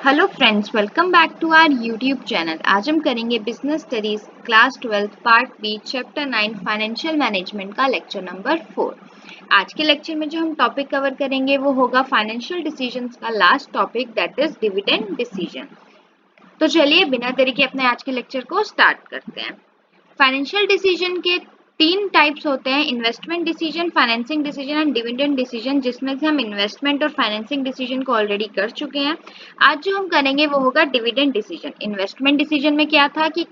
Hello friends, welcome back to our YouTube channel. आज हम करेंगे business studies class 12 part B chapter 9 financial management का lecture number 4। आज के लेक्चर में जो हम टॉपिक कवर करेंगे वो होगा फाइनेंशियल डिसीजंस का last topic, that is dividend decision. तो चलिए बिना देरी के अपने आज के लेक्चर को स्टार्ट करते हैं। फाइनेंशियल डिसीजन के तीन टाइप्स होते हैं, investment decision, financing decision and dividend decision, जिसमें से हम इन्वेस्टमेंट और फाइनेंसिंग डिसीजन को ऑलरेडी कर चुके हैं। आज जो हम करेंगे वो होगा डिविडेंड डिसीजन। इन्वेस्टमेंट डिसीजन में क्या था कि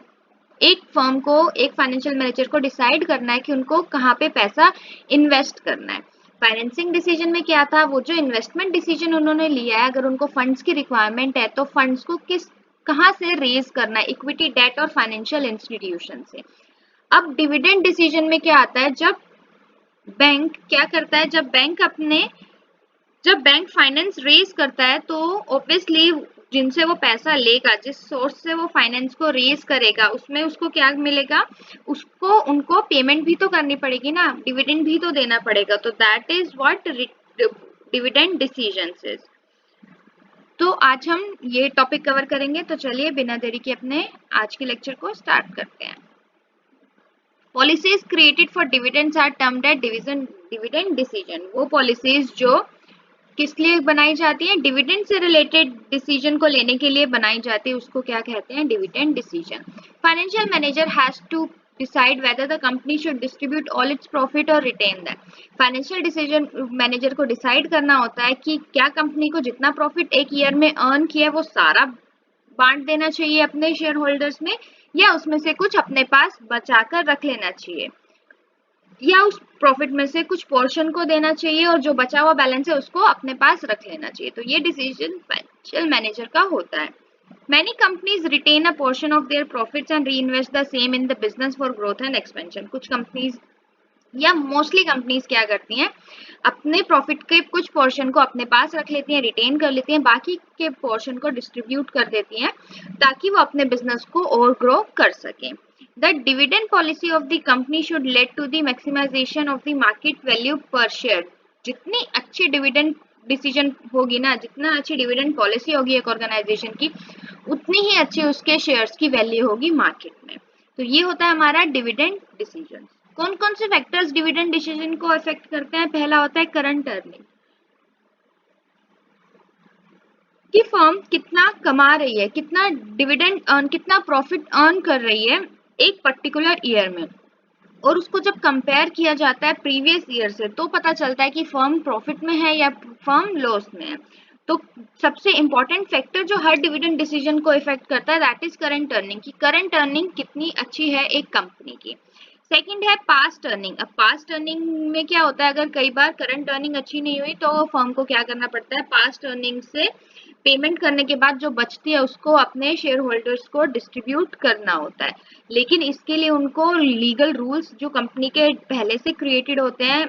एक फर्म को, एक फाइनेंशियल मैनेजर को डिसाइड करना है कि उनको कहाँ पे पैसा इन्वेस्ट करना है। फाइनेंसिंग डिसीजन में क्या था, वो जो इन्वेस्टमेंट डिसीजन उन्होंने लिया है, अगर उनको फंड्स की रिक्वायरमेंट है तो फंड्स को कहाँ से रेज करना है, इक्विटी, डेट और फाइनेंशियल इंस्टीट्यूशन से। अब डिविडेंड डिसीजन में क्या आता है, जब बैंक क्या करता है, जब बैंक फाइनेंस रेज करता है तो ऑब्वियसली जिनसे वो पैसा लेगा, जिस सोर्स से वो फाइनेंस को रेज करेगा, उसमें उसको क्या मिलेगा, उसको उनको पेमेंट भी तो करनी पड़ेगी ना, डिविडेंड भी तो देना पड़ेगा। तो that is what dividend decisions is. तो आज हम ये टॉपिक कवर करेंगे। तो चलिए बिना देरी के अपने आज के लेक्चर को स्टार्ट करते हैं। Policies created for dividends are termed as dividend decision. वो पॉलिसीज जो किस लिए बनाई जाती है, डिविडेंड से रिलेटेड डिसीजन को लेने के लिए बनाई जाती है, उसको क्या कहते हैं, dividend decision. Financial manager has to decide whether the company should distribute all its profit और retain that. Financial decision manager को डिसाइड करना होता है कि क्या कंपनी को जितना प्रॉफिट एक ईयर में अर्न किया है वो सारा बांट देना चाहिए अपने शेयर होल्डर्स में, या उसमें से कुछ अपने पास बचाकर रख लेना चाहिए, या उस प्रॉफिट में से कुछ पोर्शन को देना चाहिए और जो बचा हुआ बैलेंस है उसको अपने पास रख लेना चाहिए। तो ये डिसीजन फाइनेंशियल मैनेजर का होता है। Many companies retain a portion of their profits and reinvest the same in the business for growth and expansion. कुछ कंपनीज या मोस्टली कंपनीज क्या करती हैं, अपने प्रॉफिट के कुछ पोर्शन को अपने पास रख लेती हैं, रिटेन कर लेती हैं, बाकी के पोर्शन को डिस्ट्रीब्यूट कर देती हैं ताकि वो अपने बिजनेस को और ग्रो कर सकें। The dividend policy of the company should lead to the maximization of the market value per share. जितनी अच्छी डिविडेंड डिसीजन होगी ना, जितना अच्छी डिविडेंड पॉलिसी होगी एक ऑर्गेनाइजेशन की, उतनी ही अच्छी उसके शेयर्स की वैल्यू होगी मार्केट में। तो ये होता है हमारा डिविडेंड डिसीजन। कौन कौन से फैक्टर्स डिविडेंड डिसीजन को अफेक्ट करते हैं? पहला होता है करंट अर्निंग, कि फर्म कितना कमा रही है, कितना डिविडेंड अर्न, कितना प्रॉफिट अर्न कर रही है एक पर्टिकुलर ईयर में, और उसको जब कंपेयर किया जाता है प्रीवियस ईयर से तो पता चलता है कि फर्म प्रॉफिट में है या फर्म लॉस में है। तो सबसे इंपॉर्टेंट फैक्टर जो हर डिविडेंड डिसीजन को इफेक्ट करता है, दैट इज करंट अर्निंग, की करंट अर्निंग कितनी अच्छी है एक कंपनी की। सेकंड है पास्ट अर्निंग। अब पास्ट अर्निंग में क्या होता है, अगर कई बार करंट अर्निंग अच्छी नहीं हुई तो फर्म को क्या करना पड़ता है, पास्ट अर्निंग से पेमेंट करने के बाद जो बचती है उसको अपने शेयर होल्डर्स को डिस्ट्रीब्यूट करना होता है। लेकिन इसके लिए उनको लीगल रूल्स जो कंपनी के पहले से क्रिएटेड होते हैं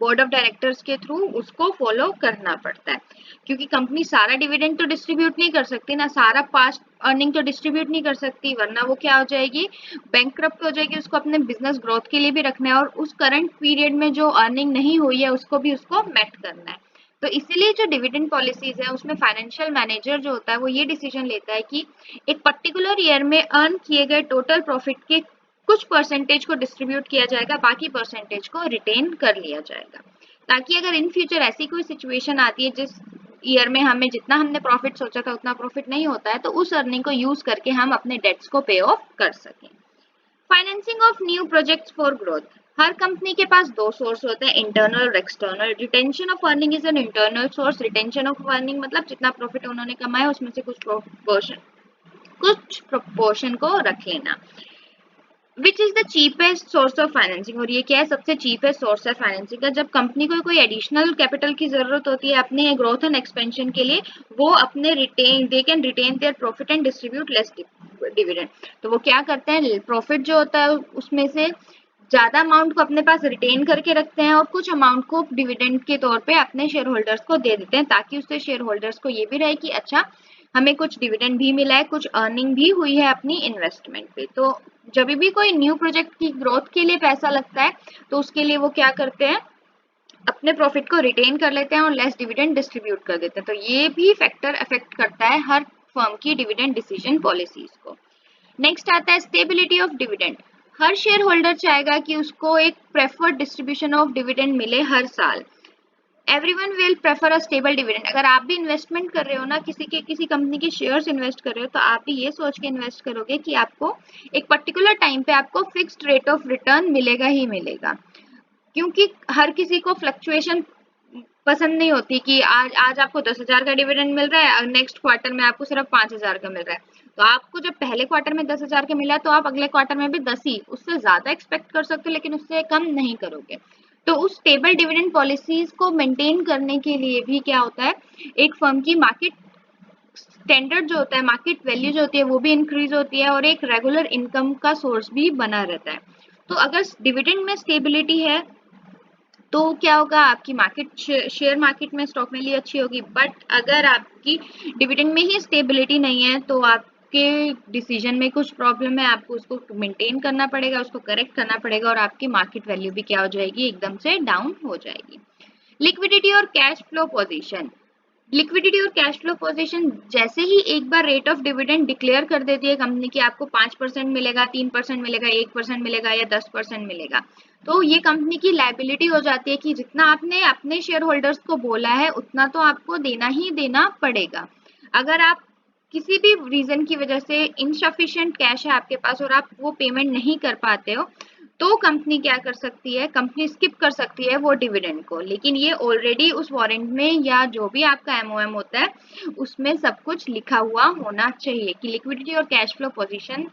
बोर्ड ऑफ डायरेक्टर्स के थ्रू, उसको फॉलो करना पड़ता है, क्योंकि कंपनी सारा डिविडेंड तो डिस्ट्रीब्यूट नहीं कर सकती ना, सारा पास्ट अर्निंग तो डिस्ट्रीब्यूट नहीं कर सकती, वरना वो क्या हो जाएगी, बैंकक्रप्ट हो जाएगी। उसको अपने बिजनेस ग्रोथ के लिए भी रखना है और उस करंट पीरियड में जो अर्निंग नहीं हुई है उसको भी उसको मेट करना है। तो इसीलिए जो डिविडेंड पॉलिसीज है उसमें फाइनेंशियल मैनेजर जो होता है वो ये डिसीजन लेता है कि एक पर्टिकुलर ईयर में अर्न किए गए टोटल प्रॉफिट के कुछ परसेंटेज को डिस्ट्रीब्यूट किया जाएगा, बाकी परसेंटेज को रिटेन कर लिया जाएगा, ताकि अगर इन फ्यूचर ऐसी कोई सिचुएशन आती है जिस ईयर में हमें जितना हमने प्रॉफिट सोचा था उतना प्रॉफिट नहीं होता है, तो उस अर्निंग को यूज करके हम अपने डेट्स को पे ऑफ कर सकें। Financing of new projects for growth. Her company के पास दो सोर्स होते हैं, इंटरनल और external. Retention of earning is an internal source. Retention of earning मतलब जितना प्रॉफिट उन्होंने कमाया उसमें से कुछ प्रोपोर्शन को रख लेना। Which is the cheapest source of financing. और ये क्या है, सबसे चीपेस्ट सोर्स है फाइनेंसिंग का। जब कंपनी को कोई एडिशनल कैपिटल की जरूरत होती है अपने ग्रोथ एंड एक्सपेंशन के लिए, वो अपने they can retain their profit and distribute less dividend. तो वो क्या करते हैं, प्रॉफिट जो होता है उसमें से ज्यादा अमाउंट को अपने पास रिटेन करके रखते हैं और कुछ अमाउंट को डिविडेंड के तौर पे अपने शेयर होल्डर्स को दे देते हैं, ताकि उससे शेयर होल्डर्स को ये भी रहे कि अच्छा हमें कुछ डिविडेंड भी मिला है, कुछ अर्निंग भी हुई है अपनी इन्वेस्टमेंट पे। तो जब भी कोई न्यू प्रोजेक्ट की ग्रोथ के लिए पैसा लगता है तो उसके लिए वो क्या करते हैं, अपने प्रॉफिट को रिटेन कर लेते हैं और लेस डिविडेंड डिस्ट्रीब्यूट कर देते हैं। तो ये भी फैक्टर अफेक्ट करता है हर फर्म की डिविडेंड डिसीजन पॉलिसीज को। नेक्स्ट आता है stability of dividend. Her share holder चाहेगा कि उसको एक प्रेफर्ड डिस्ट्रीब्यूशन ऑफ डिविडेंड मिले हर साल। Everyone will prefer a stable dividend. अगर आप भी इन्वेस्टमेंट कर रहे हो ना, किसी कंपनी के शेयर्स इन्वेस्ट कर रहे हो, तो आप भी ये सोच के इन्वेस्ट करोगे कि आपको एक पर्टिकुलर टाइम पे आपको फिक्स्ड रेट ऑफ रिटर्न मिलेगा ही मिलेगा। क्योंकि हर किसी को फ्लक्चुएशन पसंद नहीं होती कि आज आपको 10,000 का डिविडेंड मिल रहा है और नेक्स्ट क्वार्टर में आपको सिर्फ 5,000 का मिल रहा है। तो आपको जब पहले क्वार्टर में 10,000 का मिला तो आप अगले क्वार्टर में भी 10 ही, उससे ज्यादा एक्सपेक्ट कर सकते हो, लेकिन उससे कम नहीं करोगे। तो उस स्टेबल डिविडेंड पॉलिसीज को मेंटेन करने के लिए भी क्या होता है, एक फर्म की मार्केट स्टैंडर्ड जो होता है, मार्केट वैल्यू जो होती है, वो भी इंक्रीज होती है और एक रेगुलर इनकम का सोर्स भी बना रहता है। तो अगर डिविडेंड में स्टेबिलिटी है तो क्या होगा, आपकी मार्केट शेयर मार्केट में स्टॉक वैल्यू अच्छी होगी। बट अगर आपकी डिविडेंड में ही स्टेबिलिटी नहीं है तो आपके डिसीजन में कुछ प्रॉब्लम है, आपको उसको मेंटेन करना पड़ेगा, उसको करेक्ट करना पड़ेगा और आपकी मार्केट वैल्यू भी क्या हो जाएगी, एकदम से डाउन हो जाएगी। लिक्विडिटी और कैश फ्लो पोजीशन। लिक्विडिटी और कैश फ्लो पोजीशन जैसे ही एक बार रेट ऑफ डिविडेंड डिक्लेयर कर देती है कंपनी की, आपको 5% मिलेगा, 3% मिलेगा, 1% मिलेगा या 10% मिलेगा, तो ये कंपनी की लायबिलिटी हो जाती है कि जितना आपने अपने शेयर होल्डर्स को बोला है उतना तो आपको देना ही देना पड़ेगा। अगर आप किसी भी रीजन की वजह से इनसफिशिएंट कैश है आपके पास और आप वो पेमेंट नहीं कर पाते हो, तो कंपनी क्या कर सकती है, कंपनी स्किप कर सकती है वो डिविडेंड को। लेकिन ये ऑलरेडी उस वारंट में या जो भी आपका एमओएम होता है उसमें सब कुछ लिखा हुआ होना चाहिए कि लिक्विडिटी और कैश फ्लो पोजीशन,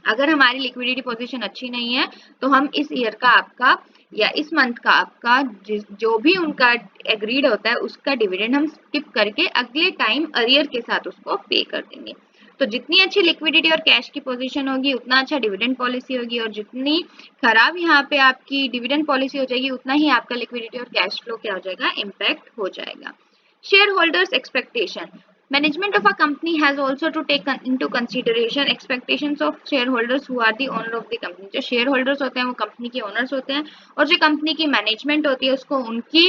अगर हमारी लिक्विडिटी पोजीशन अच्छी नहीं है तो हम इस ईयर का आपका या इस मंथ का आपका जो भी उनका एग्रीड होता है उसका डिविडेंड हम स्किप करके अगले टाइम अरियर के साथ उसको पे कर देंगे। तो जितनी अच्छी लिक्विडिटी और कैश की पोजीशन होगी उतना अच्छा डिविडेंड पॉलिसी होगी, और जितनी खराब यहाँ पे आपकी डिविडेंड पॉलिसी हो जाएगी उतना ही आपका लिक्विडिटी और कैश फ्लो क्या हो जाएगा, इम्पैक्ट हो जाएगा। Shareholders' expectation. Management of a company has also to take into consideration expectations of shareholders who are the owner of the company. जो shareholders होते हैं वो कंपनी के owners होते हैं, और जो कंपनी की मैनेजमेंट होती है उसको उनकी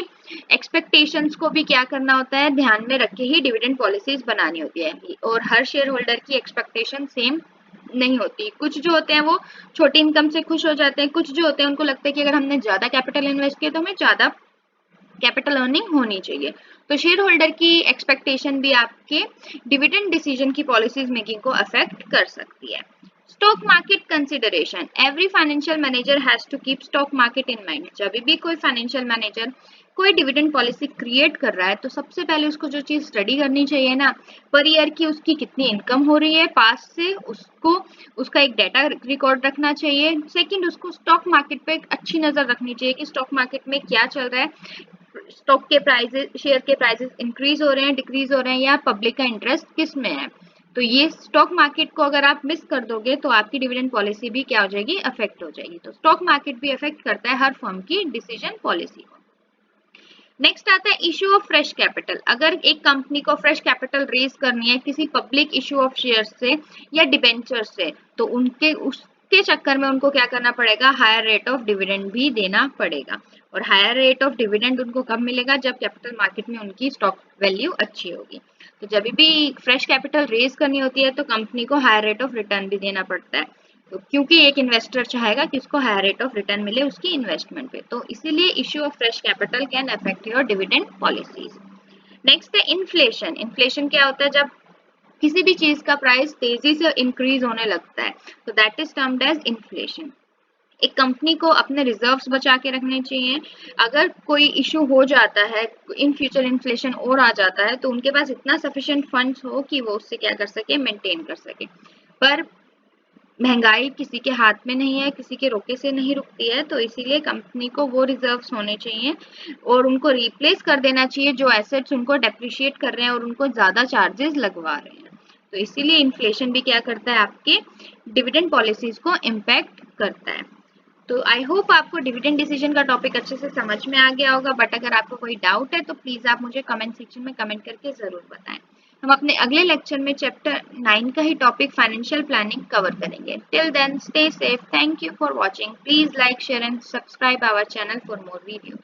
एक्सपेक्टेशंस को भी क्या करना होता है, ध्यान में रख के ही डिविडेंड पॉलिसीज बनानी होती है। और हर शेयर होल्डर की एक्सपेक्टेशन सेम नहीं होती। कुछ जो होते हैं वो छोटी इनकम से खुश हो जाते हैं, कुछ जो होते हैं उनको लगता है कि अगर हमने ज्यादा कैपिटल इन्वेस्ट किया तो हमें ज्यादा कैपिटल अर्निंग होनी चाहिए। तो शेयर होल्डर की एक्सपेक्टेशन भी आपके डिविडेंड डिसीजन की पॉलिसीज मेकिंग को अफेक्ट कर सकती है। Stock market consideration. Every financial manager has to keep stock market in mind. जब भी कोई फाइनेंशियल मैनेजर कोई डिविडेंड पॉलिसी क्रिएट कर रहा है तो सबसे पहले उसको जो चीज स्टडी करनी चाहिए ना, पर ईयर की उसकी कितनी इनकम हो रही है पास से, उसको उसका एक डाटा रिकॉर्ड रखना चाहिए। सेकंड, उसको स्टॉक मार्केट पे एक अच्छी नजर रखनी चाहिए कि स्टॉक मार्केट में क्या चल रहा है, स्टॉक के प्राइसेस, शेयर के प्राइसेस इंक्रीज हो रहे हैं, डिक्रीज हो रहे हैं, या पब्लिक का इंटरेस्ट किस में है। तो ये स्टॉक मार्केट को अगर आप मिस कर दोगे तो आपकी डिविडेंड पॉलिसी भी क्या हो जाएगी, अफेक्ट हो जाएगी। तो स्टॉक मार्केट भी अफेक्ट करता है हर फर्म की डिसीजन पॉलिसी को। नेक्स्ट आता है इशू ऑफ फ्रेश कैपिटल। अगर एक कंपनी को फ्रेश कैपिटल रेज करनी है किसी पब्लिक इशू ऑफ शेयर से या डिबेंचर से, तो उसके चक्कर में उनको क्या करना पड़ेगा, हायर रेट ऑफ डिविडेंड भी देना पड़ेगा। और हायर रेट ऑफ डिविडेंड उनको कब मिलेगा, जब कैपिटल मार्केट में उनकी स्टॉक वैल्यू अच्छी होगी। तो जब भी फ्रेश कैपिटल रेज करनी होती है तो कंपनी को हायर रेट ऑफ रिटर्न भी देना पड़ता है, तो क्योंकि एक इन्वेस्टर चाहेगा कि उसको हायर रेट ऑफ रिटर्न मिले उसकी इन्वेस्टमेंट पे। तो इसीलिए issue of fresh capital can affect your dividend policies. Next है इन्फ्लेशन। इन्फ्लेशन क्या होता है, जब किसी भी चीज का प्राइस तेजी से इंक्रीज होने लगता है, तो that is termed as inflation. एक कंपनी को अपने रिजर्व्स बचा के रखने चाहिए। अगर कोई इशू हो जाता है, इन फ्यूचर इन्फ्लेशन और आ जाता है, तो उनके पास इतना सफिशिएंट फंड्स हो कि वो उससे क्या कर सके, मेंटेन कर सके। पर महंगाई किसी के हाथ में नहीं है, किसी के रोके से नहीं रुकती है, तो इसीलिए कंपनी को वो रिजर्व्स होने चाहिए और उनको रिप्लेस कर देना चाहिए जो एसेट्स उनको डेप्रिशिएट कर रहे हैं और उनको ज्यादा चार्जेस लगवा रहे हैं। तो इसीलिए इन्फ्लेशन भी क्या करता है, आपके डिविडेंड पॉलिसीज को इम्पैक्ट करता है। तो आई होप आपको डिविडेंड डिसीजन का टॉपिक अच्छे से समझ में आ गया होगा। बट अगर आपको कोई डाउट है तो प्लीज आप मुझे कमेंट सेक्शन में कमेंट करके जरूर बताएं। हम अपने अगले लेक्चर में चैप्टर 9 का ही टॉपिक फाइनेंशियल प्लानिंग कवर करेंगे। Till then stay safe. Thank you for watching. Please like, share and subscribe our channel for more video.